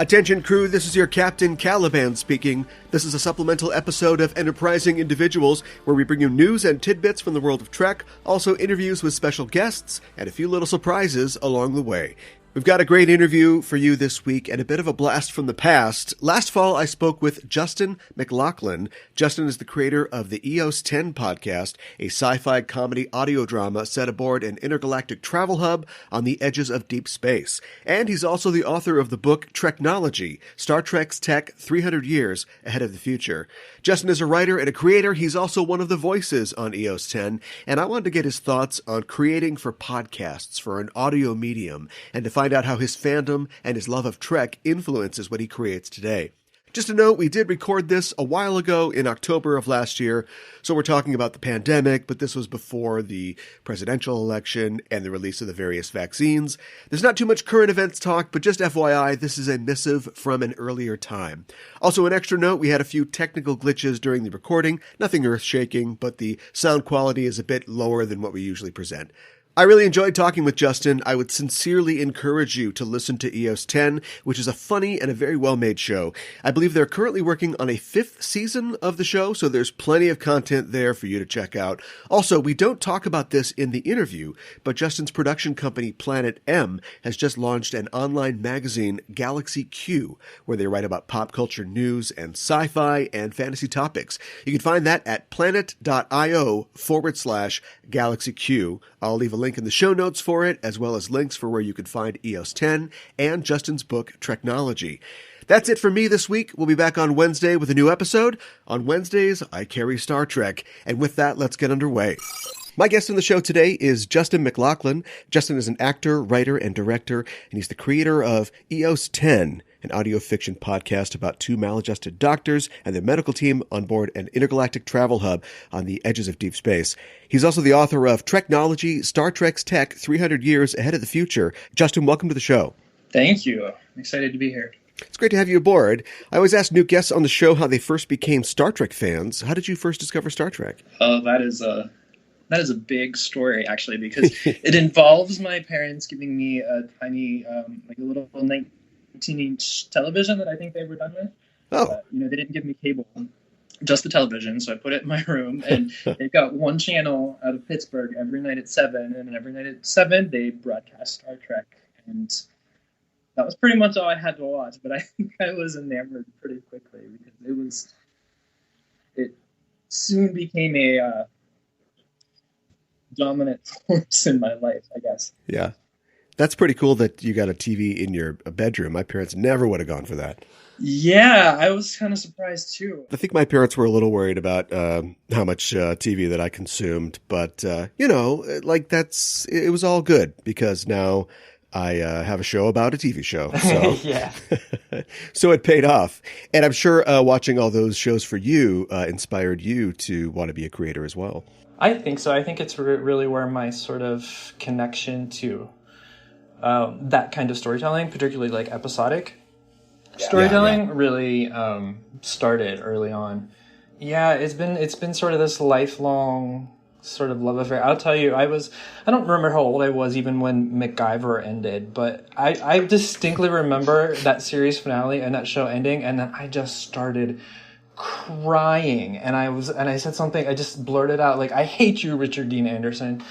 Attention crew, this is your Captain Caliban speaking. This is a supplemental episode of Enterprising Individuals, where we bring you news and tidbits from the world of Trek, also interviews with special guests, and a few little surprises along the way. We've got a great interview for you this week and a bit of a blast from the past. Last fall, I spoke with Justin McLachlan. Justin is the creator of the EOS 10 podcast, a sci-fi comedy audio drama set aboard an intergalactic travel hub on the edges of deep space. And he's also the author of the book Treknology, Star Trek's Tech 300 Years Ahead of the Future. Justin is a writer and a creator. He's also one of the voices on EOS 10, and I wanted to get his thoughts on creating for podcasts for an audio medium and to find out how his fandom and his love of Trek influences what he creates today. Just a note, we did record this a while ago in October of last year, so we're talking about the pandemic, but this was before the presidential election and the release of the various vaccines. There's not too much current events talk, but just FYI, this is a missive from an earlier time. Also, an extra note, we had a few technical glitches during the recording, nothing earth-shaking, but the sound quality is a bit lower than what we usually present. I really enjoyed talking with Justin. I would sincerely encourage you to listen to EOS 10, which is a funny and a very well-made show. I believe they're currently working on a 5th season of the show, so there's plenty of content there for you to check out. Also, we don't talk about this in the interview, but Justin's production company, Planet M, has just launched an online magazine, Galaxy Q, where they write about pop culture news and sci-fi and fantasy topics. You can find that at planet.io/GalaxyQ. I'll leave a link in the show notes for it, as well as links for where you can find EOS 10 and Justin's book, Treknology. That's it for me this week. We'll be back on Wednesday with a new episode. On Wednesdays, I carry Star Trek. And with that, let's get underway. My guest on the show today is Justin McLachlan. Justin is an actor, writer, and director, and he's the creator of EOS 10, an audio fiction podcast about two maladjusted doctors and their medical team on board an intergalactic travel hub on the edges of deep space. He's also the author of Treknology, Star Trek's Tech 300 Years Ahead of the Future. Justin, welcome to the show. Thank you. I'm excited to be here. It's great to have you aboard. I always ask new guests on the show how they first became Star Trek fans. How did you first discover Star Trek? That is a big story, actually, because it involves my parents giving me a tiny, like a little 19-inch television that I think they were done with. Oh. They didn't give me cable, just the television, so I put it in my room, and they've got one channel out of Pittsburgh every night at 7, and every night at 7 they broadcast Star Trek, and that was pretty much all I had to watch, but I think I was enamored pretty quickly, because it soon became a dominant force in my life, I guess. Yeah. That's pretty cool that you got a TV in your bedroom. My parents never would have gone for that. Yeah, I was kind of surprised too. I think my parents were a little worried about how much TV that I consumed, but it was all good because now I have a show about a TV show. So. Yeah. So it paid off. And I'm sure watching all those shows for you inspired you to want to be a creator as well. I think so. I think it's really where my sort of connection to that kind of storytelling, particularly like episodic storytelling, really started early on. Yeah, it's been sort of this lifelong sort of love affair. I'll tell you, I don't remember how old I was even when MacGyver ended, but I distinctly remember that series finale and that show ending, and then I just started crying, and I said something, I just blurted out, like, I hate you, Richard Dean Anderson.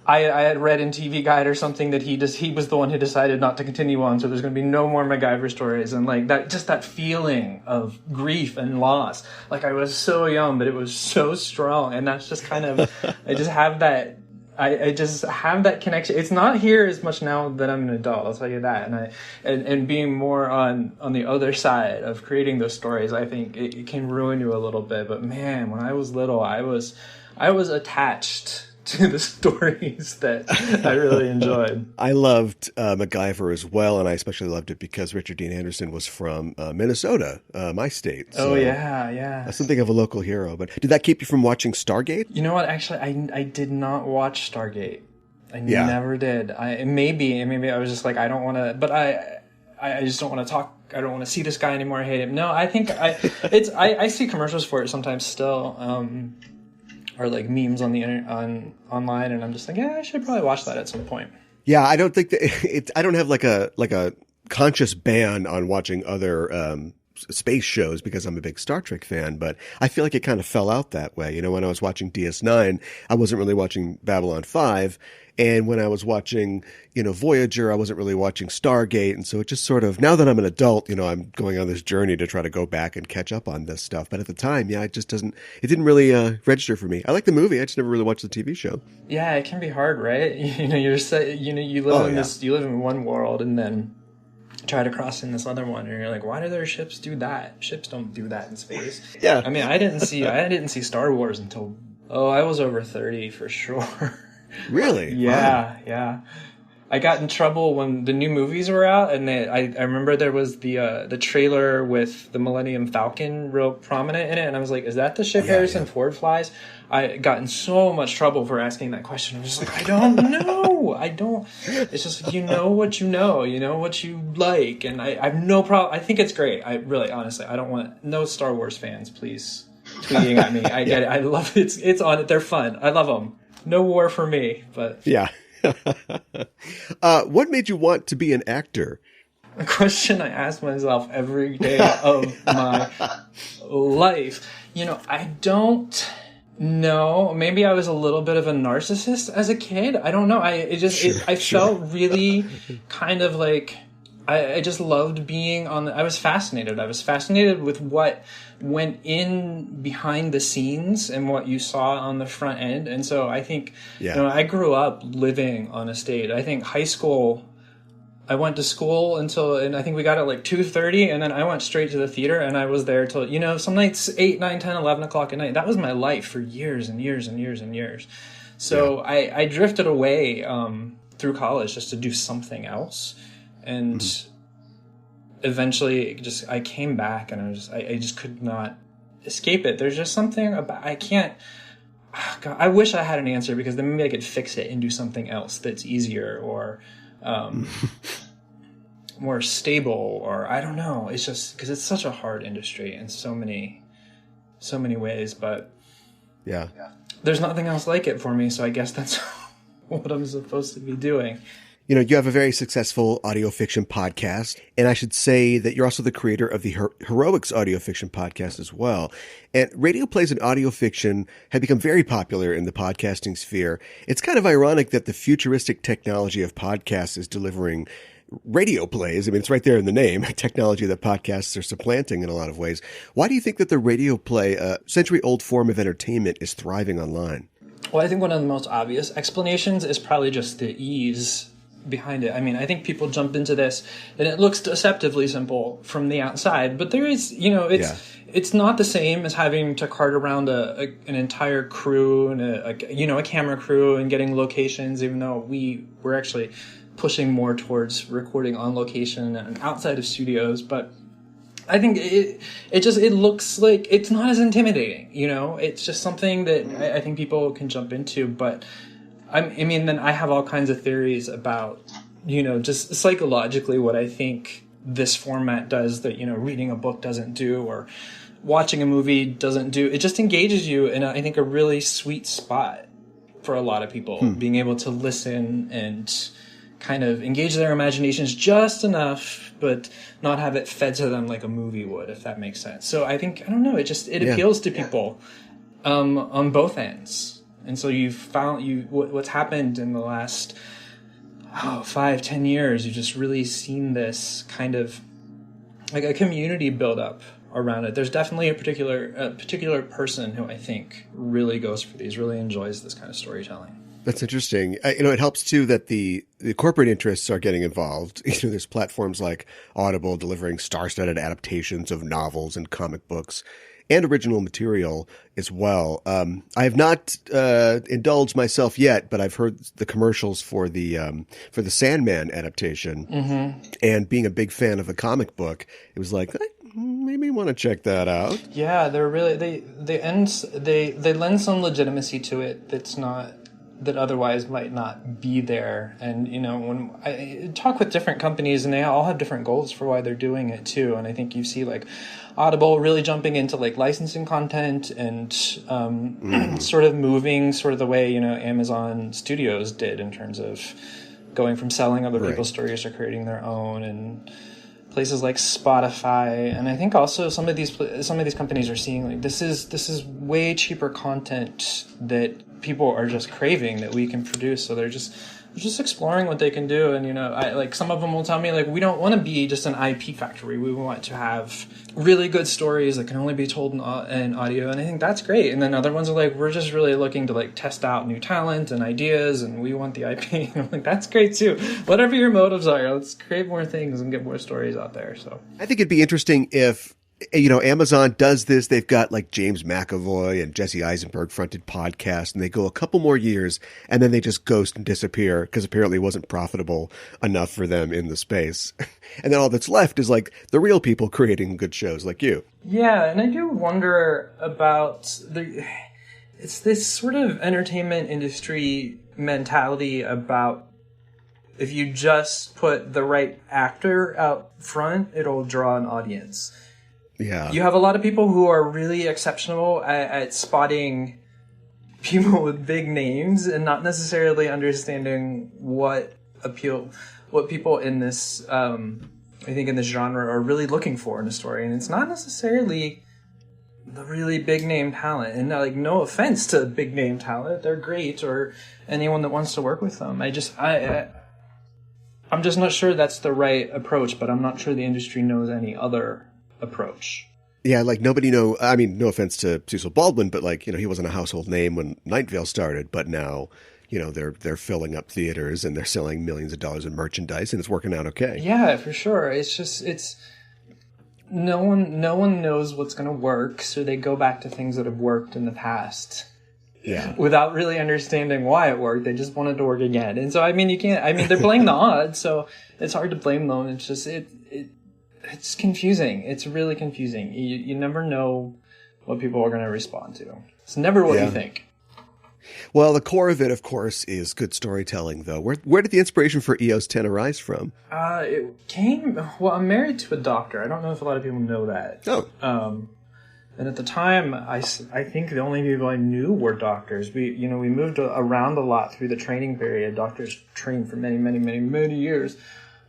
I had read in TV Guide or something that he was the one who decided not to continue on, so there's going to be no more MacGyver stories, and like that feeling of grief and loss. Like, I was so young, but it was so strong, and that's just kind of, I just have that connection. It's not here as much now that I'm an adult, I'll tell you that. And being more on the other side of creating those stories, I think it can ruin you a little bit. But man, when I was little, I was attached to the stories that I really enjoyed. I loved MacGyver as well, and I especially loved it because Richard Dean Anderson was from Minnesota, my state. So yeah. Something of a local hero. But did that keep you from watching Stargate? You know what? Actually, I did not watch Stargate. I never did. Maybe I was just like, I don't want to, but I just don't want to talk. I don't want to see this guy anymore. I hate him. No, I think I see commercials for it sometimes still. Or like memes on the online, and I'm just like, yeah, I should probably watch that at some point. Yeah, I don't think that I don't have like a conscious ban on watching other space shows because I'm a big Star Trek fan, but I feel like it kind of fell out that way. You know, when I was watching DS9, I wasn't really watching Babylon 5. And when I was watching, you know, Voyager, I wasn't really watching Stargate. And so it just sort of, now that I'm an adult, you know, I'm going on this journey to try to go back and catch up on this stuff. But at the time, yeah, it didn't really register for me. I like the movie. I just never really watched the TV show. Yeah, it can be hard, right? You know, you live in one world and then try to cross in this other one, and you're like, why do their ships do that? Ships don't do that in space. Yeah. I mean, I didn't see Star Wars until I was over 30 for sure. Really? Yeah, wow. yeah. I got in trouble when the new movies were out, and I remember there was the trailer with the Millennium Falcon real prominent in it, and I was like, is that the ship Harrison Ford flies? I got in so much trouble for asking that question. I was just like, I don't know. It's just, you know what you know what you like, and I have no problem. I think it's great. I really, honestly, I don't want no Star Wars fans, please, tweeting at me. I get it. I love it. It's on it. They're fun. I love them. No war for me, but yeah. What made you want to be an actor? A question I ask myself every day of my life. You know, I don't know. Maybe I was a little bit of a narcissist as a kid. I don't know. I felt really kind of like I just loved being I was fascinated. I was fascinated with what went in behind the scenes and what you saw on the front end. And so I think, you know, I grew up living on a stage. I think high school, I went to school and I think we got at like 2:30, and then I went straight to the theater, and I was there till, you know, some nights 8, 9, 10, 11 o'clock at night. That was my life for years and years and years and years. So I drifted away through college just to do something else. And eventually I came back, and I just could not escape it. There's just something about, I can't, God, I wish I had an answer, because then maybe I could fix it and do something else that's easier or more stable, or I don't know. It's just because it's such a hard industry in so many ways, but there's nothing else like it for me. So I guess that's what I'm supposed to be doing. You know, you have a very successful audio fiction podcast, and I should say that you're also the creator of the Heroics audio fiction podcast as well. And radio plays and audio fiction have become very popular in the podcasting sphere. It's kind of ironic that the futuristic technology of podcasts is delivering radio plays. I mean, it's right there in the name, technology that podcasts are supplanting in a lot of ways. Why do you think that the radio play, a century-old form of entertainment, is thriving online? Well, I think one of the most obvious explanations is probably just the ease behind it. I mean, I think people jump into this and it looks deceptively simple from the outside, but there is, you know, it's not the same as having to cart around an entire crew and a camera crew and getting locations, even though we're actually pushing more towards recording on location and outside of studios. But I think it looks like it's not as intimidating, you know. It's just something that I think people can jump into. But I mean, then I have all kinds of theories about, you know, just psychologically what I think this format does that, you know, reading a book doesn't do, or watching a movie doesn't do. It just engages you in, I think, a really sweet spot for a lot of people, being able to listen and kind of engage their imaginations just enough, but not have it fed to them like a movie would, if that makes sense. So I think, I don't know, it appeals to people on both ends. And so you've found what's happened in the last 5-10 years, you've just really seen this kind of like a community build up around it. There's definitely a particular person who I think really goes for these, really enjoys this kind of storytelling. That's interesting. You know, it helps too that the corporate interests are getting involved. You know, there's platforms like Audible delivering star-studded adaptations of novels and comic books and original material as well. I have not indulged myself yet, but I've heard the commercials for the Sandman adaptation. Mm-hmm. And being a big fan of the comic book, it was like, maybe want to check that out. Yeah, they're really they lend some legitimacy to it that otherwise might not be there. And, you know, when I talk with different companies, and they all have different goals for why they're doing it too. And I think you see like Audible really jumping into like licensing content and sort of moving sort of the way, you know, Amazon Studios did in terms of going from selling other people's stories to creating their own. And places like Spotify, and I think also some of these companies are seeing like this is way cheaper content that people are just craving that we can produce. So they're just exploring what they can do. And I like, some of them will tell me like, we don't want to be just an IP factory. We want to have really good stories that can only be told in audio, and I think that's great. And then other ones are like, we're just really looking to like test out new talent and ideas, and we want the IP. And I'm like, that's great too. Whatever your motives are, let's create more things and get more stories out there. So I think it'd be interesting if, Amazon does this. They've got like James McAvoy and Jesse Eisenberg fronted podcast, and they go a couple more years and then they just ghost and disappear because apparently it wasn't profitable enough for them in the space. And then all that's left is like the real people creating good shows like you. Yeah. And I do wonder about it's this sort of entertainment industry mentality about, if you just put the right actor out front, it'll draw an audience. Yeah. You have a lot of people who are really exceptional at spotting people with big names and not necessarily understanding what people in this, I think in this genre are really looking for in a story. And it's not necessarily the really big name talent. And like, no offense to big name talent. They're great, or anyone that wants to work with them. I'm just not sure that's the right approach, but I'm not sure the industry knows any other approach. Yeah, like no offense to Cecil Baldwin, but like, he wasn't a household name when Night Vale started, but now, they're filling up theaters and they're selling millions of dollars in merchandise, and it's working out okay. Yeah, for sure. It's no one knows what's going to work, so they go back to things that have worked in the past. Yeah. Without really understanding why it worked. They just wanted to work again. And so, they're playing the odds, so it's hard to blame them. It's just, it's confusing. It's really confusing. You never know what people are going to respond to. It's never what you think. Well, the core of it, of course, is good storytelling, though. Where did the inspiration for EOS 10 arise from? It came... Well, I'm married to a doctor. I don't know if a lot of people know that. Oh. And at the time, I think the only people I knew were doctors. We moved around a lot through the training period. Doctors trained for many, many, many, many years.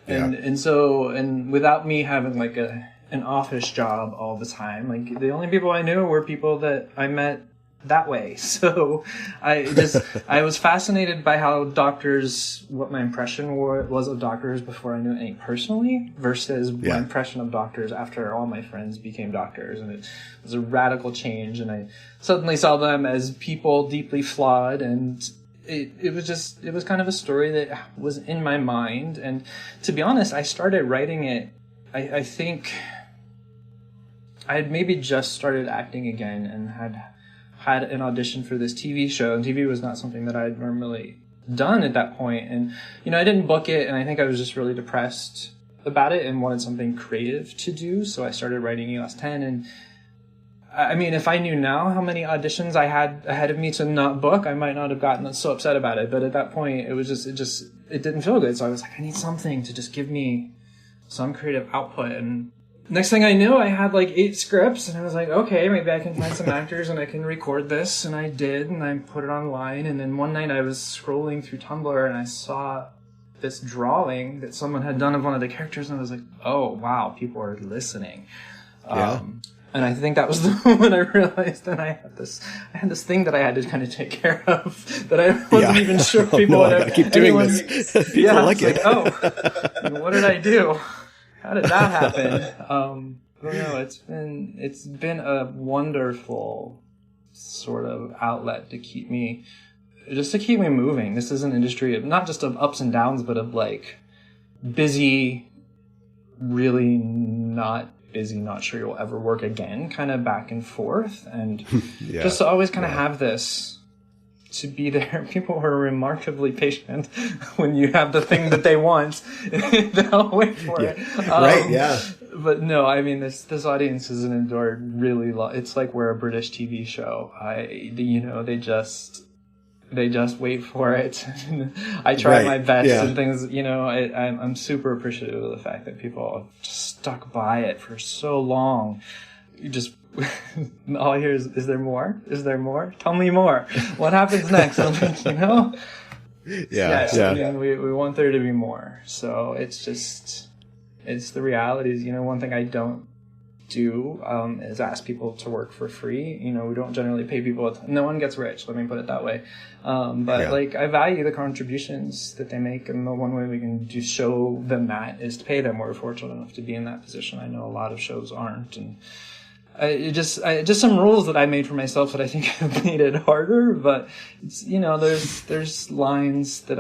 And without me having like an office job all the time, like the only people I knew were people that I met that way. So I was fascinated by how what my impression was of doctors before I knew any personally versus my impression of doctors after all my friends became doctors. And it was a radical change. And I suddenly saw them as people deeply flawed, and it was kind of a story that was in my mind. And to be honest, I started writing it, I think I had maybe just started acting again and had an audition for this TV show, and TV was not something that I had normally done at that point. And, I didn't book it, and I think I was just really depressed about it and wanted something creative to do. So I started writing EOS 10, and if I knew now how many auditions I had ahead of me to not book, I might not have gotten so upset about it. But at that point, it didn't feel good. So I was like, I need something to just give me some creative output. And next thing I knew, I had like 8 scripts, and I was like, okay, maybe I can find some actors and I can record this. And I did, and I put it online. And then one night I was scrolling through Tumblr, and I saw this drawing that someone had done of one of the characters, and I was like, oh, wow, people are listening. Yeah. And I think that was the moment I realized that I had this thing that I had to kind of take care of, that I wasn't even sure people would have. Keep doing this. People like it. Oh, what did I do? How did that happen? I don't know. It's been a wonderful sort of outlet to keep me moving. This is an industry of not just of ups and downs, but of like busy, really not busy, not sure you'll ever work again, kind of back and forth. And just to always kind of have this, to be there. People are remarkably patient when you have the thing that they want. They'll wait for it. Right, yeah. But no, this audience has endured really long. It's like we're a British TV show. They just wait for it. I try my best and things, I'm super appreciative of the fact that people have just stuck by it for so long. You just, all I hear is there more? Is there more? Tell me more. What happens next? I'm like, Yeah. We want there to be more. So it's just, It's the realities. One thing I don't do is ask people to work for free. We don't generally pay people. No one gets rich, let me put it that way. But I value the contributions that they make, and the one way we can show them that is to pay them. We're fortunate enough to be in that position. I know a lot of shows aren't, and just some rules that I made for myself that I think have made it harder. But it's, there's lines that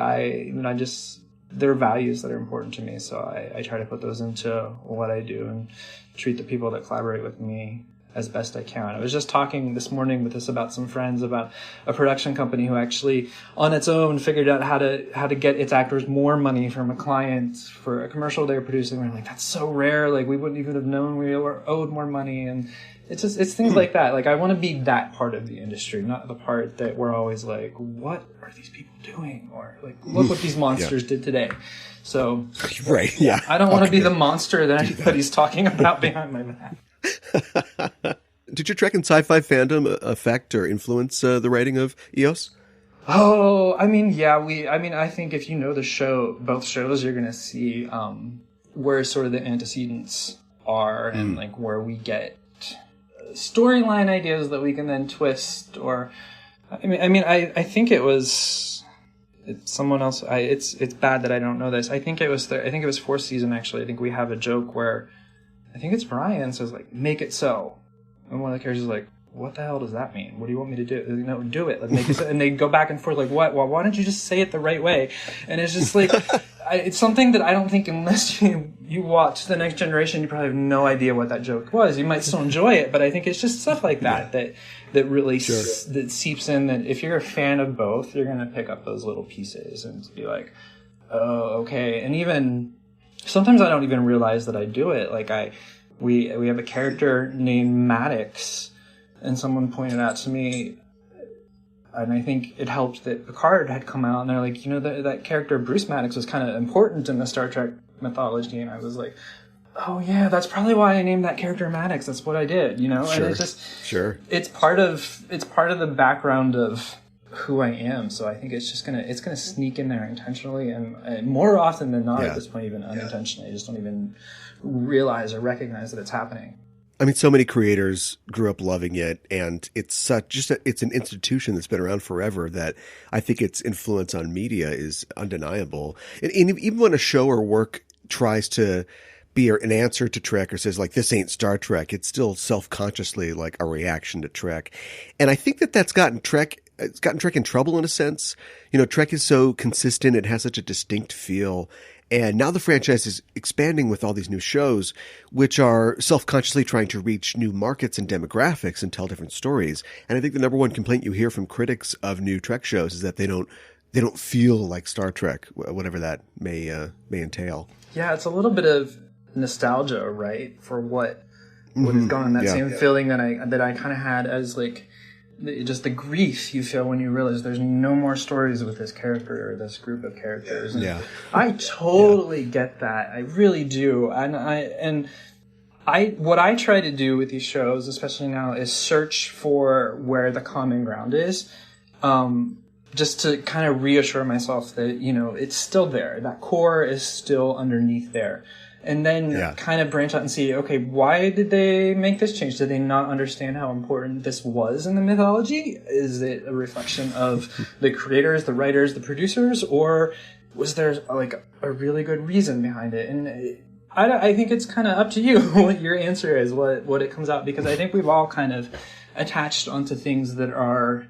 there are values that are important to me, so I try to put those into what I do and treat the people that collaborate with me as best I can. I was just talking this morning about some friends about a production company who actually on its own figured out how to get its actors more money from a client for a commercial they were producing. We're like, that's so rare. Like, we wouldn't even have known we were owed more money. And it's things like that. Like, I want to be that part of the industry, not the part that we're always like, what are these people doing? Or like, look what these monsters did today. So, right. Yeah. I don't want to be the monster that everybody's talking about behind my back. Did your Trek and sci-fi fandom affect or influence the writing of EOS? Oh, I mean, yeah, I think if you know the show, both shows, you're going to see where sort of the antecedents are and like where we get storyline ideas that we can then twist. Or, I think it was someone else. It's bad that I don't know this. I think it was fourth season, actually. I think we have a joke where I think it's Brian says, like, make it so. And one of the characters is like, what the hell does that mean? What do you want me to do? Do it. Let's make it so. And they go back and forth like, what? Well, why don't you just say it the right way? And it's just like, it's something that I don't think unless you watch The Next Generation, you probably have no idea what that joke was. You might still enjoy it, but I think it's just stuff like that that really that seeps in, that if you're a fan of both, you're going to pick up those little pieces and be like, oh, okay. And even sometimes I don't even realize that I do it. Like we have a character named Maddox, and someone pointed out to me, and I think it helped that Picard had come out, and they're like, that character Bruce Maddox was kind of important in the Star Trek mythology, and I was like, oh yeah, that's probably why I named that character Maddox. That's what I did, Sure. And it's just it's part of the background of who I am. So I think it's gonna sneak in there intentionally, and more often than not at this point, even unintentionally. I just don't even realize or recognize that it's happening. I mean, so many creators grew up loving it, and it's it's an institution that's been around forever that I think its influence on media is undeniable. And even when a show or work tries to be an answer to Trek or says, like, this ain't Star Trek, it's still self-consciously like a reaction to Trek. And I think that's gotten Trek in trouble in a sense. Trek is so consistent. It has such a distinct feel. And now the franchise is expanding with all these new shows, which are self-consciously trying to reach new markets and demographics and tell different stories. And I think the number one complaint you hear from critics of new Trek shows is that they don't feel like Star Trek, whatever that may entail. Yeah, it's a little bit of nostalgia, right, for what has gone on. That same feeling that I kind of had as like just the grief you feel when you realize there's no more stories with this character or this group of characters. And I totally get that. I really do. And what I try to do with these shows, especially now, is search for where the common ground is. Just to kind of reassure myself that, it's still there. That core is still underneath there. And then kind of branch out and see, okay, why did they make this change? Did they not understand how important this was in the mythology? Is it a reflection of the creators, the writers, the producers? Or was there like a really good reason behind it? And I think it's kind of up to you what your answer is, what it comes out. Because I think we've all kind of attached onto things that are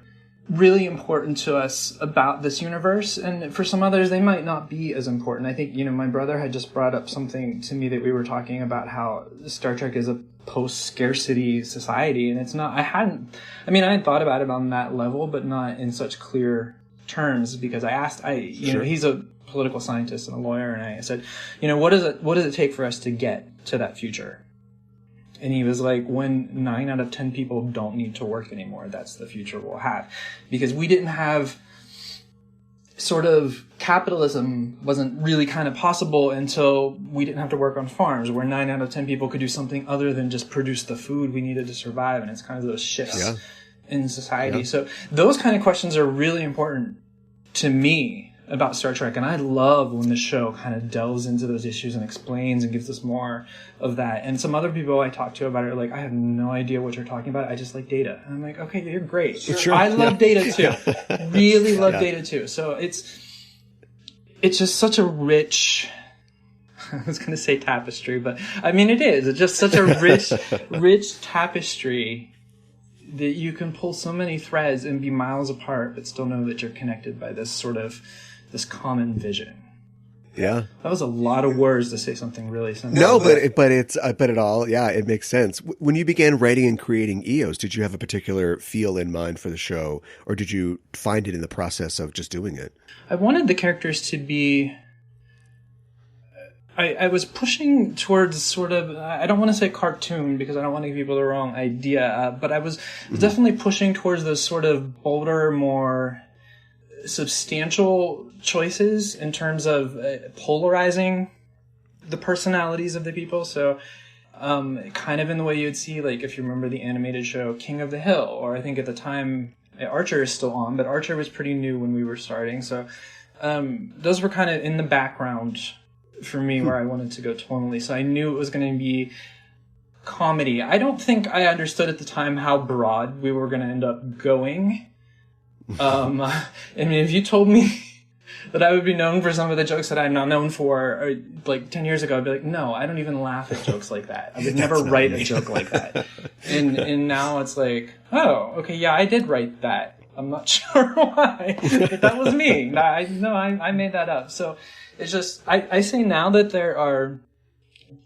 really important to us about this universe, and for some others they might not be as important. I think my brother had just brought up something to me that we were talking about, how Star Trek is a post-scarcity society, and it's not. I had thought about it on that level, but not in such clear terms, because I asked he's a political scientist and a lawyer, and I said, what does it take for us to get to that future? And he was like, when 9 out of 10 people don't need to work anymore, that's the future we'll have. Because we didn't have sort of capitalism wasn't really kind of possible until we didn't have to work on farms, where 9 out of 10 people could do something other than just produce the food we needed to survive. And it's kind of those shifts in society. So those kind of questions are really important to me. about Star Trek, and I love when the show kind of delves into those issues and explains and gives us more of that. And some other people I talk to about it are like, I have no idea what you're talking about. I just like Data. And I'm like, okay, you're great. Sure. I love Data too. Really love Data too. So it's just such a rich, I was going to say tapestry, but I mean it is. It's just such a rich tapestry that you can pull so many threads and be miles apart, but still know that you're connected by this common vision. Yeah, that was a lot of words to say something really simple. No, but it all, yeah, it makes sense. When you began writing and creating EOS, did you have a particular feel in mind for the show, or did you find it in the process of just doing it? I wanted the characters to be. I was pushing towards sort of, I don't want to say cartoon because I don't want to give people the wrong idea, but I was definitely pushing towards those sort of bolder, more substantial choices in terms of polarizing the personalities of the people. So kind of in the way you'd see, like if you remember the animated show King of the Hill, or I think at the time Archer is still on, but Archer was pretty new when we were starting. So those were kind of in the background for me where I wanted to go tonally. So I knew it was going to be comedy. I don't think I understood at the time how broad we were going to end up going. I mean, if you told me that I would be known for some of the jokes that I'm not known for, like 10 years ago, I'd be like, no, I don't even laugh at jokes like that. I would never write a joke like that. And now it's like, oh, okay, yeah, I did write that. I'm not sure why, but that was me. I made that up. So it's just, I say now that there are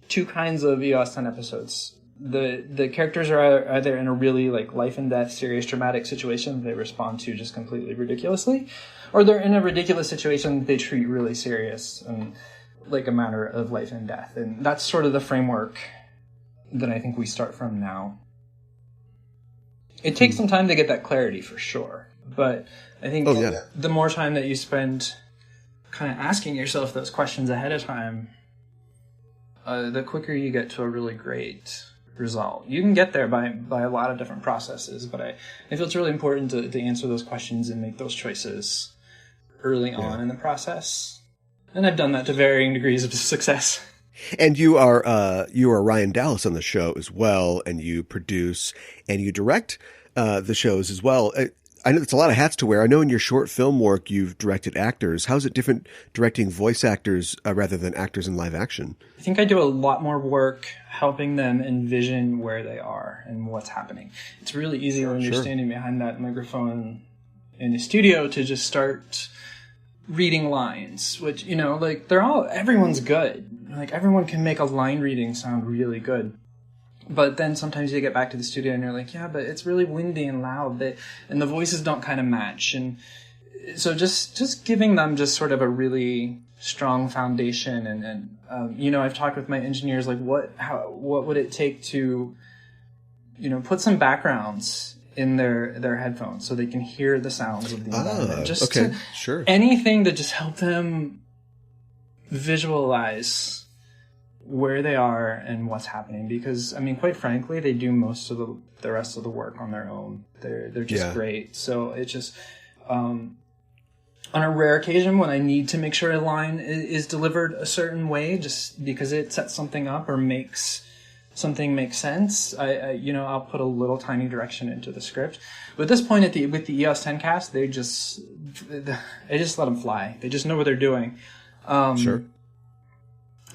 two kinds of EOS 10 episodes. The characters are either in a really like life and death, serious, dramatic situation they respond to just completely ridiculously, or they're in a ridiculous situation they treat really serious and like a matter of life and death. And that's sort of the framework that I think we start from now. It takes some time to get that clarity for sure, but I think the more time that you spend kind of asking yourself those questions ahead of time, the quicker you get to a really great result. You can get there by a lot of different processes, but I feel it's really important to answer those questions and make those choices early on in the process. And I've done that to varying degrees of success. And you are Ryan Dallas on the show as well, and you produce and you direct the shows as well. I know it's a lot of hats to wear. I know in your short film work you've directed actors. How's it different directing voice actors rather than actors in live action? I think I do a lot more work helping them envision where they are and what's happening. It's really easy when you're standing behind that microphone in the studio to just start reading lines, which, you know, like everyone's good. Like everyone can make a line reading sound really good. But then sometimes you get back to the studio and you're like, yeah, but it's really windy and loud, and the voices don't kind of match. And so just giving them just sort of a really strong foundation. And you know, I've talked with my engineers, like what would it take to, you know, put some backgrounds in their headphones so they can hear the sounds of the environment. Anything to just help them visualize where they are and what's happening, because I mean, quite frankly, they do most of the rest of the work on their own. They're just great. So it's just on a rare occasion when I need to make sure a line is delivered a certain way, just because it sets something up or makes something make sense, I'll put a little tiny direction into the script. But at this point with the EOS 10 cast, they just let them fly. They just know what they're doing.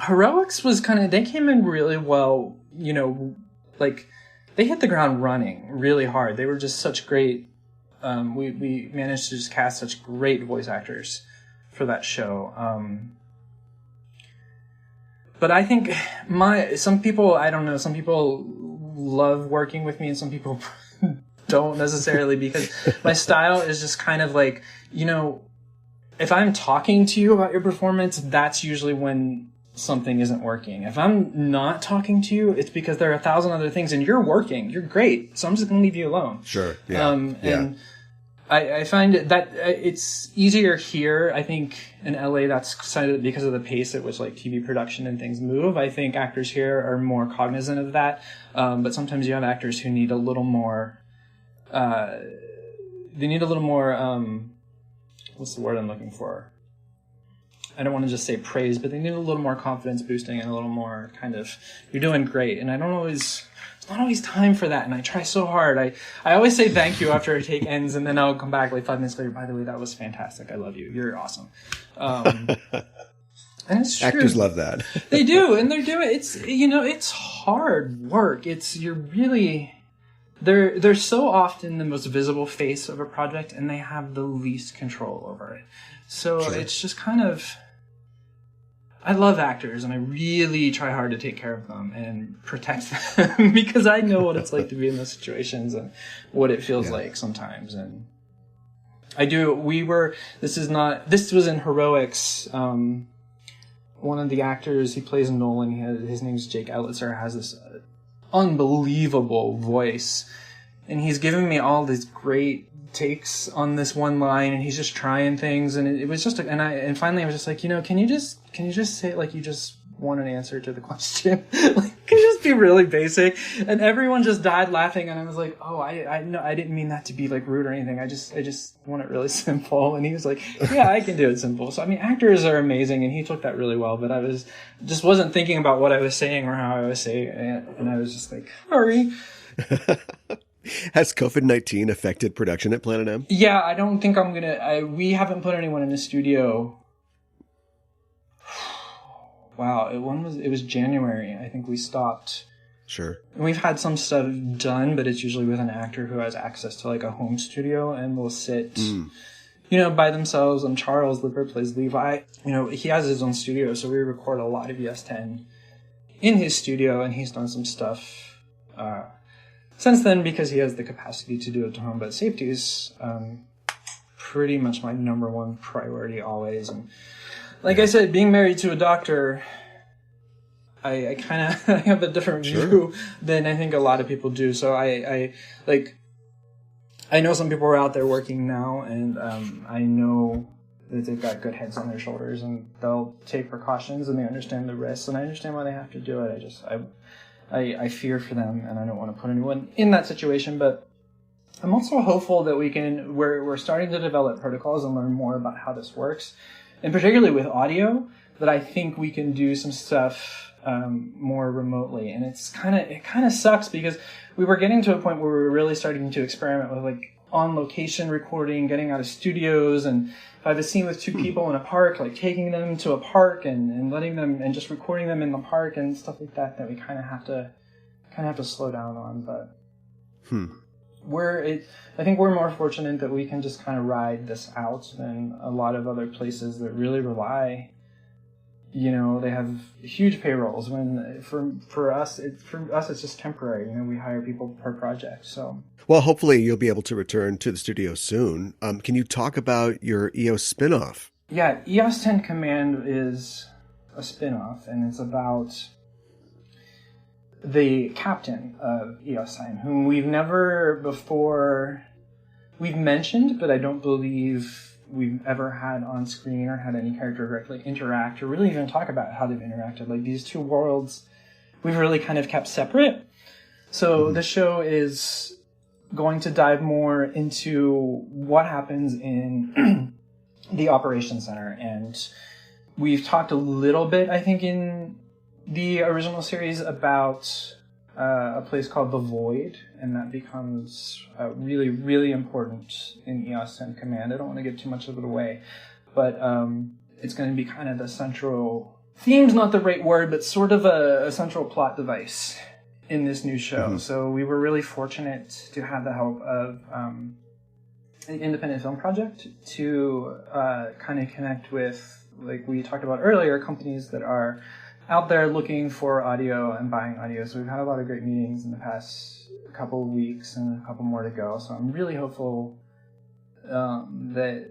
Heroics was they came in really well, you know, like they hit the ground running really hard. They were just such great, we managed to just cast such great voice actors for that show. But I think some people love working with me and some people don't necessarily, because my style is just kind of like, you know, if I'm talking to you about your performance, that's usually when something isn't working. If I'm not talking to you, it's because there are 1,000 other things and you're working. You're great. So I'm just going to leave you alone. Sure. Yeah. And I find that it's easier here. I think in LA, that's because of the pace at which like TV production and things move. I think actors here are more cognizant of that. But sometimes you have actors who need a little more, what's the word I'm looking for? I don't want to just say praise, but they need a little more confidence boosting and a little more kind of, you're doing great. And there's not always time for that. And I try so hard. I always say thank you after a take ends, and then I'll come back like 5 minutes later. By the way, that was fantastic. I love you. You're awesome. And it's true. Actors love that. They do. And they're doing, it's hard work. They're so often the most visible face of a project, and they have the least control over it. So It's just kind of, I love actors, and I really try hard to take care of them and protect them because I know what it's like to be in those situations and what it feels like sometimes. And this was in Heroics. One of the actors, he plays Nolan, his name's Jake Outlitzer, has this unbelievable voice, and he's giving me all these great takes on this one line, and he's just trying things, and it was just and finally I was just like, can you just say it like you just want an answer to the question? Like, can you just be really basic? And everyone just died laughing, and I was like, oh, I know, I didn't mean that to be like rude or anything. I just want it really simple. And he was like, yeah, I can do it simple. So I mean, actors are amazing, and he took that really well. But I wasn't thinking about what I was saying or how I was saying it, and I was just like, sorry. Has COVID-19 affected production at Planet M? Yeah, I don't think we haven't put anyone in the studio. Wow, it was January. I think we stopped. Sure. And we've had some stuff done, but it's usually with an actor who has access to like a home studio and will sit, by themselves. And Charles Lipper plays Levi. He has his own studio, so we record a lot of ES10 in his studio, and he's done some stuff since then because he has the capacity to do it to home. But safety is pretty much my number one priority always. And like I said, being married to a doctor, I kind of have a different view than I think a lot of people do. So I know some people are out there working now, and I know that they've got good heads on their shoulders, and they'll take precautions, and they understand the risks, and I understand why they have to do it. I fear for them, and I don't want to put anyone in that situation, but I'm also hopeful that we're starting to develop protocols and learn more about how this works. And particularly with audio, that I think we can do some stuff more remotely. And it kind of sucks because we were getting to a point where we were really starting to experiment with like on location recording, getting out of studios, and if I have a scene with two people in a park, like taking them to a park and letting them and just recording them in the park and stuff like that we kind of have to slow down on. But I think we're more fortunate that we can just kind of ride this out than a lot of other places that really rely. They have huge payrolls. When for us it's just temporary. We hire people per project. So well, hopefully you'll be able to return to the studio soon. Can you talk about your EOS spinoff? Yeah, EOS 10 Command is a spinoff, and it's about the captain of EOS 10, whom we've never before we've mentioned, but I don't believe we've ever had on screen or had any character directly interact or really even talk about how they've interacted. Like, these two worlds we've really kind of kept separate. So the show is going to dive more into what happens in the operations center. And we've talked a little bit, I think, in the original series about a place called The Void, and that becomes really, really important in EOS 10 Command. I don't want to give too much of it away, but it's going to be kind of the central... Theme's not the right word, but sort of a central plot device in this new show. So we were really fortunate to have the help of an independent film project to kind of connect with, like we talked about earlier, companies that are out there looking for audio and buying audio. So we've had a lot of great meetings in the past couple of weeks and a couple more to go. So I'm really hopeful that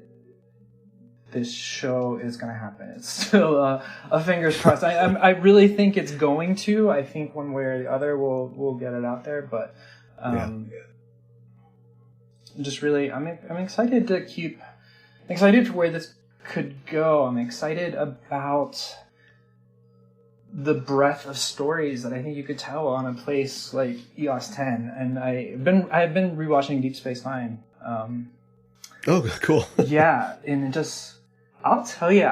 this show is going to happen. It's still a fingers crossed. I really think it's going to. I think one way or the other we'll get it out there. But just really, I'm excited to keep excited for where this could go. I'm excited about the breadth of stories that I think you could tell on a place like EOS 10. And I've been rewatching Deep Space Nine. Oh, cool. Yeah, and it just I'll tell you,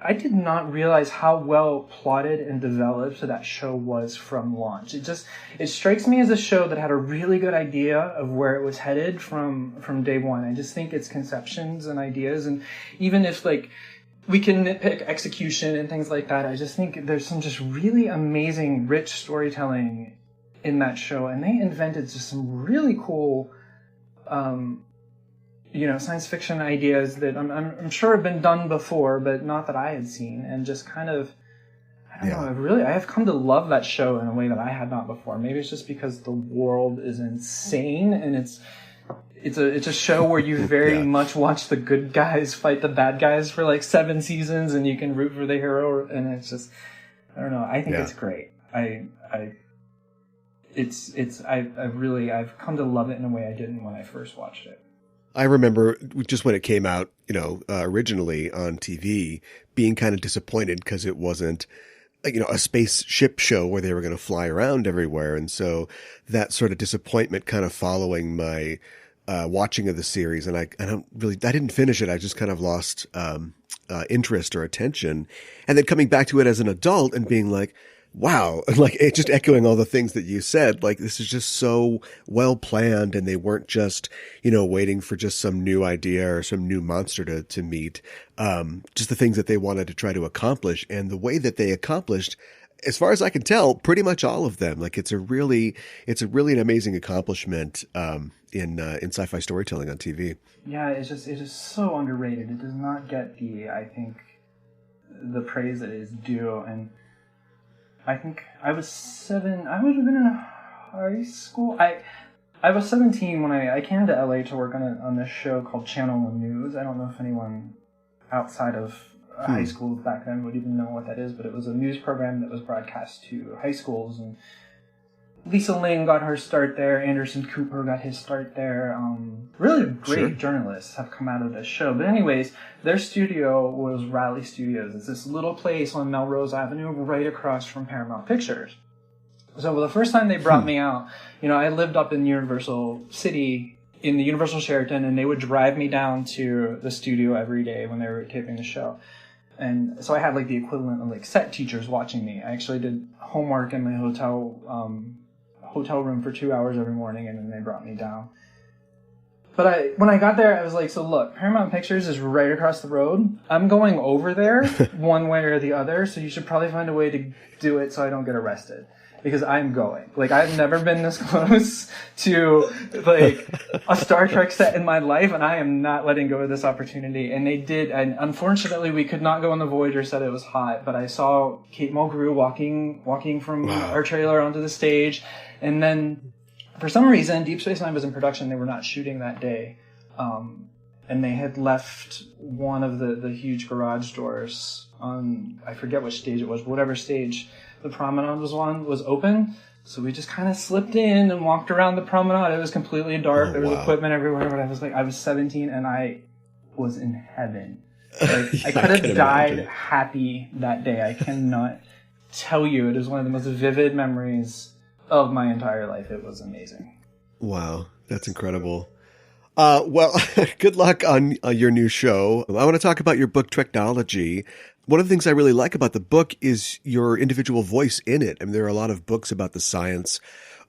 I did not realize how well plotted and developed that show was from launch. It strikes me as a show that had a really good idea of where it was headed from day one. I just think its conceptions and ideas, and even if like we can nitpick execution and things like that, I just think there's some just really amazing, rich storytelling in that show, and they invented just some really cool science fiction ideas that I'm sure have been done before, but not that I had seen, and just kind of, I don't know, I have come to love that show in a way that I had not before. Maybe it's just because the world is insane, and it's a show where you very much watch the good guys fight the bad guys for like 7 seasons, and you can root for the hero, and it's just, I don't know, I think it's great. I've come to love it in a way I didn't when I first watched it. I remember just when it came out, originally on TV, being kind of disappointed because it wasn't, a spaceship show where they were going to fly around everywhere. And so that sort of disappointment kind of following my watching of the series. And I didn't finish it. I just kind of lost interest or attention. And then coming back to it as an adult and being like, wow, like it just echoing all the things that you said, like this is just so well planned, and they weren't just, waiting for just some new idea or some new monster to meet. Just the things that they wanted to try to accomplish, and the way that they accomplished, as far as I can tell, pretty much all of them. Like it's a really an amazing accomplishment in sci-fi storytelling on TV. Yeah, it is so underrated. It does not get the praise that it is due. And I think I was 7. I would have been in high school. I was 17 when I came to LA to work on this show called Channel News. I don't know if anyone outside of high schools back then would even know what that is, but it was a news program that was broadcast to high schools. And Lisa Ling got her start there. Anderson Cooper got his start there. Really great journalists have come out of this show. But anyways, their studio was Raleigh Studios. It's this little place on Melrose Avenue right across from Paramount Pictures. So the first time they brought me out, I lived up in Universal City, in the Universal Sheraton, and they would drive me down to the studio every day when they were taping the show. And so I had like the equivalent of like set teachers watching me. I actually did homework in my hotel room for 2 hours every morning, and then they brought me down. But when I got there, I was like, so look, Paramount Pictures is right across the road. I'm going over there one way or the other, so you should probably find a way to do it so I don't get arrested. Because I'm going. Like, I've never been this close to, like, a Star Trek set in my life, and I am not letting go of this opportunity. And they did, and unfortunately, we could not go on the Voyager set. It was hot. But I saw Kate Mulgrew walking from our trailer onto the stage. And then, for some reason, Deep Space Nine was in production. They were not shooting that day. And they had left one of the huge garage doors on, I forget which stage it was, whatever stage the promenade was open. So we just kind of slipped in and walked around the promenade. It was completely dark. There was equipment everywhere. But I was 17 and I was in heaven. Like, I could have died happy that day. I cannot tell you. It is one of the most vivid memories of my entire life. It was amazing. Wow. That's incredible. Well, good luck on your new show. I want to talk about your book, Treknology. One of the things I really like about the book is your individual voice in it. I mean, there are a lot of books about the science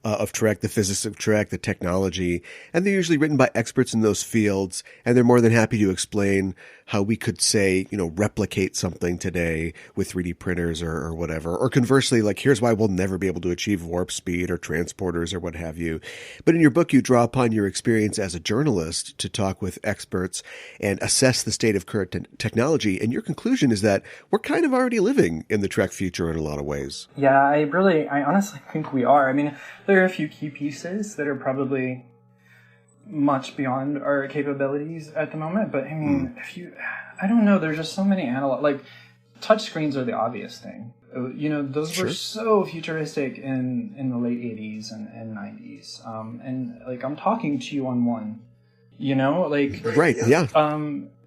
of Trek, the physics of Trek, the technology, and they're usually written by experts in those fields, and they're more than happy to explain how we could say, replicate something today with 3D printers or whatever. Or conversely, like, here's why we'll never be able to achieve warp speed or transporters or what have you. But in your book, you draw upon your experience as a journalist to talk with experts and assess the state of current technology. And your conclusion is that we're kind of already living in the Trek future in a lot of ways. Yeah, I honestly think we are. I mean, there are a few key pieces that are probably much beyond our capabilities at the moment, but I mean, I don't know, there's just so many like, touch screens are the obvious thing. Those were so futuristic in the late 80s and 90s. And like, I'm talking to you on one, like, right. Yeah.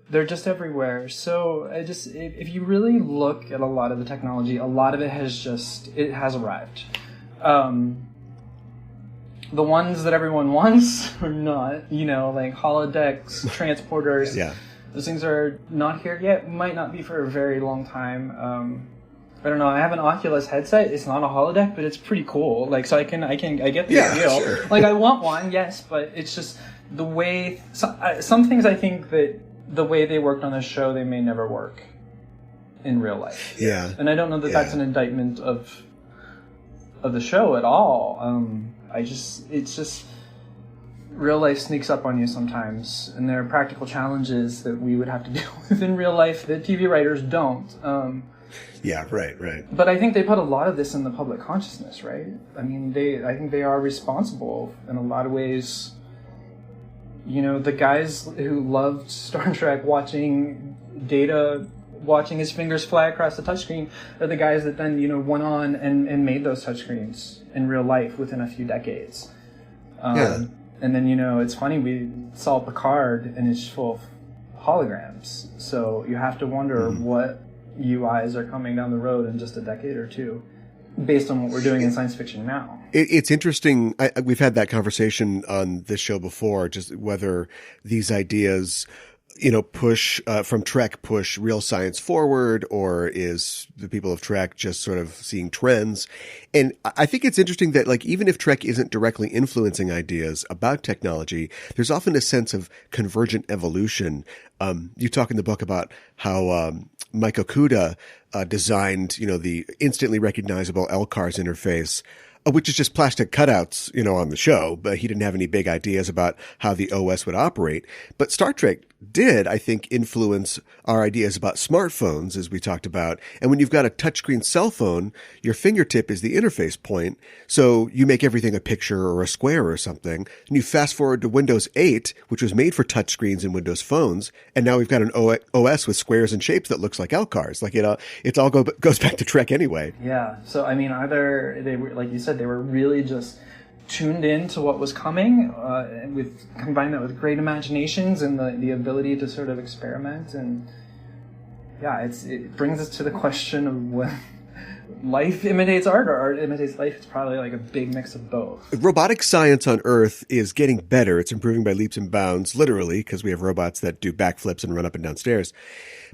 They're just everywhere. So if you really look at a lot of the technology, a lot of it has arrived. The ones that everyone wants or not, like holodecks, transporters. Yeah. Those things are not here yet. Might not be for a very long time. I don't know. I have an Oculus headset. It's not a holodeck, but it's pretty cool. Like, so I get the appeal. Sure. Like, I want one, yes, but it's just the way some things I think that the way they worked on this show, they may never work in real life. Yeah. And I don't know that that's an indictment of the show at all. It's just real life sneaks up on you sometimes, and there are practical challenges that we would have to deal with in real life that TV writers don't. Yeah, right. But I think they put a lot of this in the public consciousness, right? I mean, I think they are responsible in a lot of ways. You know, the guys who loved Star Trek watching Data watching his fingers fly across the touchscreen are the guys that then, went on and made those touchscreens in real life within a few decades. And then, it's funny, we saw Picard and it's full of holograms. So you have to wonder what UIs are coming down the road in just a decade or two, based on what we're doing in science fiction now. It's interesting. We've had that conversation on this show before, just whether these ideas, push from Trek, push real science forward, or is the people of Trek just sort of seeing trends? And I think it's interesting that, like, even if Trek isn't directly influencing ideas about technology, there's often a sense of convergent evolution. You talk in the book about how Mike Okuda designed, the instantly recognizable LCARS interface, which is just plastic cutouts, on the show, but he didn't have any big ideas about how the OS would operate. But Star Trek did, I think, influence our ideas about smartphones, as we talked about. And when you've got a touchscreen cell phone, your fingertip is the interface point. So you make everything a picture or a square or something. And you fast forward to Windows 8, which was made for touchscreens and Windows phones. And now we've got an OS with squares and shapes that looks like LCARS. Like, it all goes back to Trek anyway. Yeah. So, I mean, either they were, like you said, they were really just tuned in to what was coming, combine that with great imaginations and the ability to sort of experiment. And it brings us to the question of when life imitates art or art imitates life. It's probably like a big mix of both. Robotic science on Earth is getting better. It's improving by leaps and bounds, literally, because we have robots that do backflips and run up and down stairs.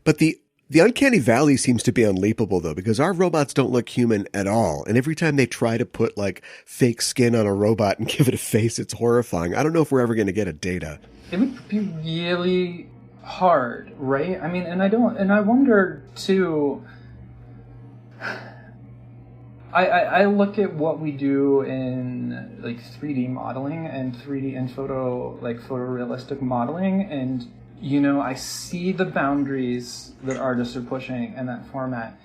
But the uncanny valley seems to be unleapable, though, because our robots don't look human at all. And every time they try to put, like, fake skin on a robot and give it a face, it's horrifying. I don't know if we're ever going to get a Data. It would be really hard, right? I mean, and I wonder, too, I look at what we do in, like, 3D modeling and 3D and photorealistic modeling, and I see the boundaries that artists are pushing in that format.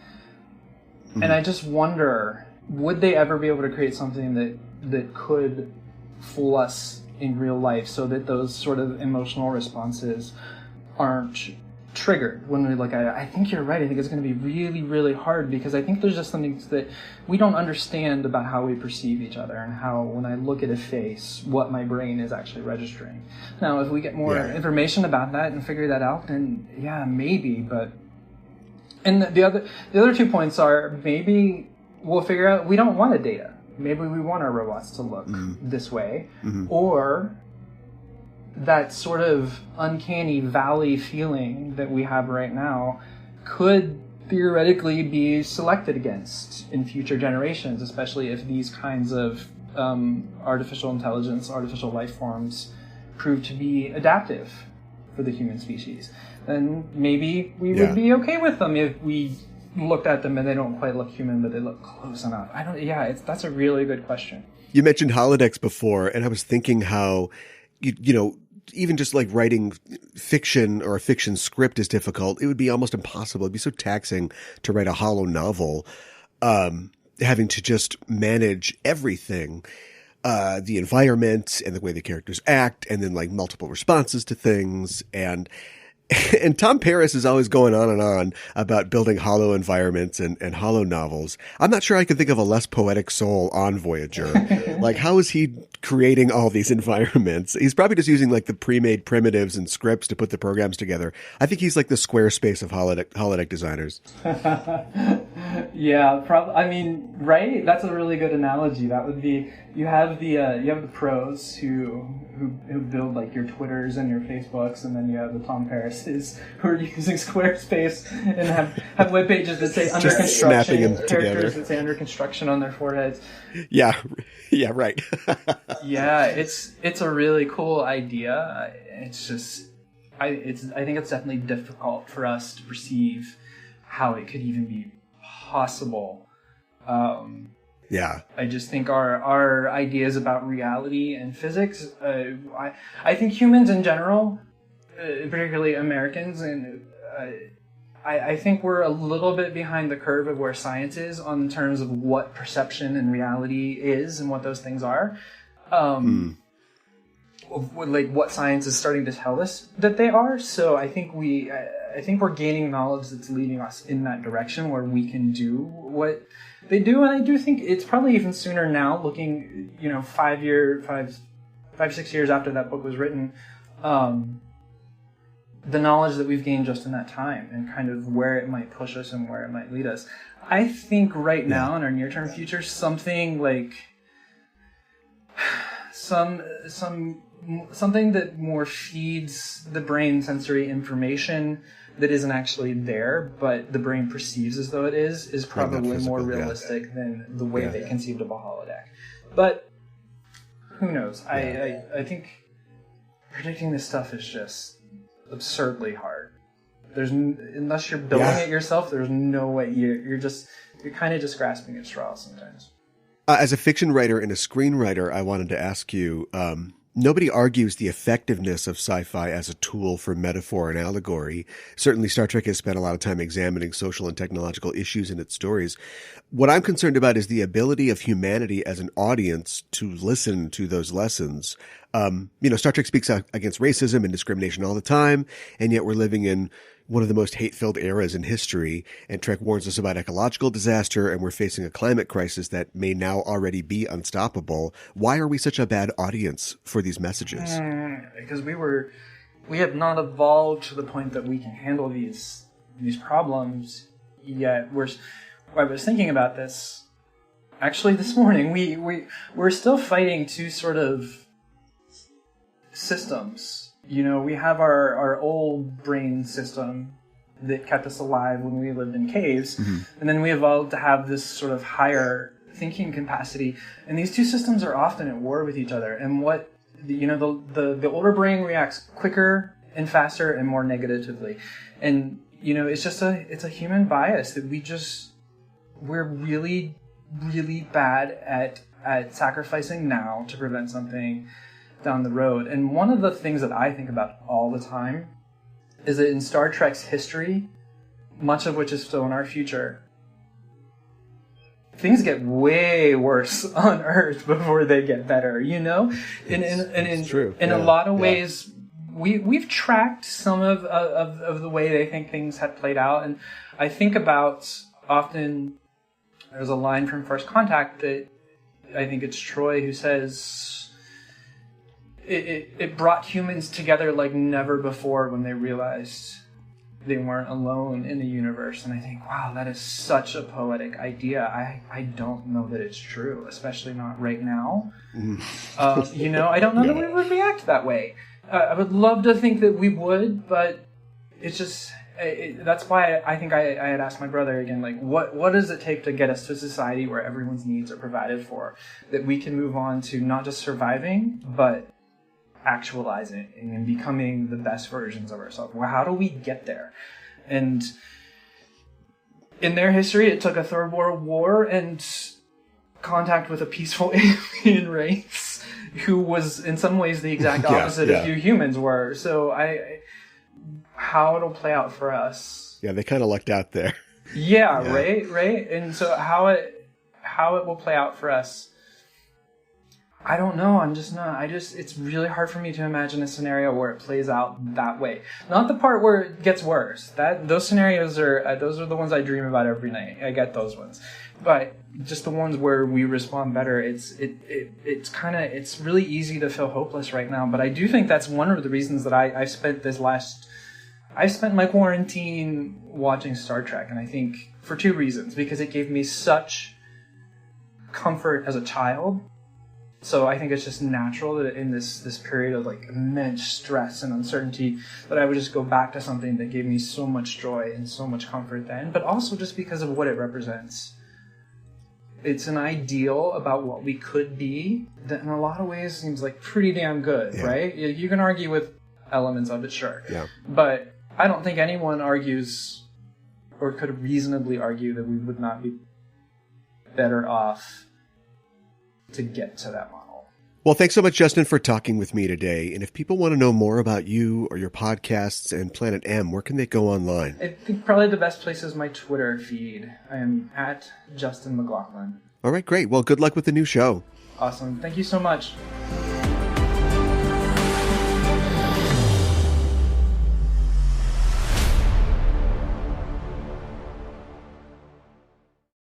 Mm-hmm. And I just wonder, would they ever be able to create something that could fool us in real life so that those sort of emotional responses aren't triggered when we look at it? I think you're right. I think it's going to be really, really hard, because I think there's just some things that we don't understand about how we perceive each other and how, when I look at a face, what my brain is actually registering. Now, if we get more information about that and figure that out, then yeah, maybe. But and the other 2 points are, maybe we'll figure out we don't want a Data. Maybe we want our robots to look this way, or that sort of uncanny valley feeling that we have right now could theoretically be selected against in future generations, especially if these kinds of artificial intelligence, artificial life forms prove to be adaptive for the human species. Then maybe we would be okay with them if we looked at them and they don't quite look human, but they look close enough. That's a really good question. You mentioned holodecks before, and I was thinking how, even just like writing fiction or a fiction script is difficult. It would be almost impossible. It'd be so taxing to write a holo novel, having to just manage everything, the environment and the way the characters act, and then like multiple responses to things. And Tom Paris is always going on and on about building holo environments and holo novels. I'm not sure I could think of a less poetic soul on Voyager. Like, how is he creating all these environments? He's probably just using like the pre-made primitives and scripts to put the programs together. I think he's like the Squarespace of holodeck designers. Yeah, I mean, right? That's a really good analogy. That would be you have the pros who build like your Twitters and your Facebooks, and then you have the Tom Ferris's who are using Squarespace and have web pages that say under construction, characters that say under construction on their foreheads. Yeah, right. Yeah, it's a really cool idea. It's just I think it's definitely difficult for us to perceive how it could even be possible. I just think our ideas about reality and physics, I think humans in general, particularly Americans, and I think we're a little bit behind the curve of where science is on terms of what perception and reality is and what those things are. Like what science is starting to tell us that they are. So I think we're gaining knowledge that's leading us in that direction where we can do what they do. And I do think it's probably even sooner now, looking, 5, 6 years after that book was written, the knowledge that we've gained just in that time and kind of where it might push us and where it might lead us. I think right now in our near-term future, something like something that more feeds the brain sensory information that isn't actually there, but the brain perceives as though it is probably more realistic than the way they conceived of a holodeck. But who knows? I think predicting this stuff is just absurdly hard. Unless you're building it yourself, there's no way. You're kind of just grasping at straws sometimes. As a fiction writer and a screenwriter, I wanted to ask you, nobody argues the effectiveness of sci-fi as a tool for metaphor and allegory. Certainly Star Trek has spent a lot of time examining social and technological issues in its stories. What I'm concerned about is the ability of humanity as an audience to listen to those lessons. Star Trek speaks out against racism and discrimination all the time, and yet we're living in one of the most hate-filled eras in history, and Trek warns us about ecological disaster, and we're facing a climate crisis that may now already be unstoppable. Why are we such a bad audience for these messages? Because we have not evolved to the point that we can handle these problems yet. I was thinking about this actually this morning. We're still fighting two sort of systems. We have our old brain system that kept us alive when we lived in caves, and then we evolved to have this sort of higher thinking capacity. And these two systems are often at war with each other. And the older brain reacts quicker and faster and more negatively. And it's a human bias that we're really, really bad at sacrificing now to prevent something down the road. And one of the things that I think about all the time is that in Star Trek's history, much of which is still in our future, things get way worse on Earth before they get better, In a lot of ways, we've tracked some of the way they think things had played out. And I think about often, there's a line from First Contact that I think it's Troy who says, It brought humans together like never before when they realized they weren't alone in the universe. And I think, wow, that is such a poetic idea. I don't know that it's true, especially not right now. I don't know that we would react that way. I would love to think that we would, but it's just... that's why I think I had asked my brother again, like, what does it take to get us to a society where everyone's needs are provided for, that we can move on to not just surviving, but actualizing and becoming the best versions of ourselves. Well, how do we get there? And in their history, it took a Third World War and contact with a peaceful alien race who was in some ways the exact opposite of you humans were. So how it'll play out for us. Yeah, they kind of lucked out there. Yeah, right. And so how it will play out for us, I don't know. It's really hard for me to imagine a scenario where it plays out that way. Not the part where it gets worse. Those scenarios those are the ones I dream about every night. I get those ones. But just the ones where we respond better, it's really easy to feel hopeless right now. But I do think that's one of the reasons that I spent this last, I spent my quarantine watching Star Trek, and I think for two reasons. Because it gave me such comfort as a child. So I think it's just natural that in this period of like immense stress and uncertainty that I would just go back to something that gave me so much joy and so much comfort then, but also just because of what it represents. It's an ideal about what we could be that in a lot of ways seems like pretty damn good, right? You can argue with elements of it, sure. Yeah. But I don't think anyone argues or could reasonably argue that we would not be better off to get to that model. Well, thanks so much, Justin, for talking with me today. And if people want to know more about you or your podcasts and Planet M, where can they go online? I think probably the best place is my Twitter feed. I am at Justin McLachlan. All right, great. Well, good luck with the new show. Awesome. Thank you so much.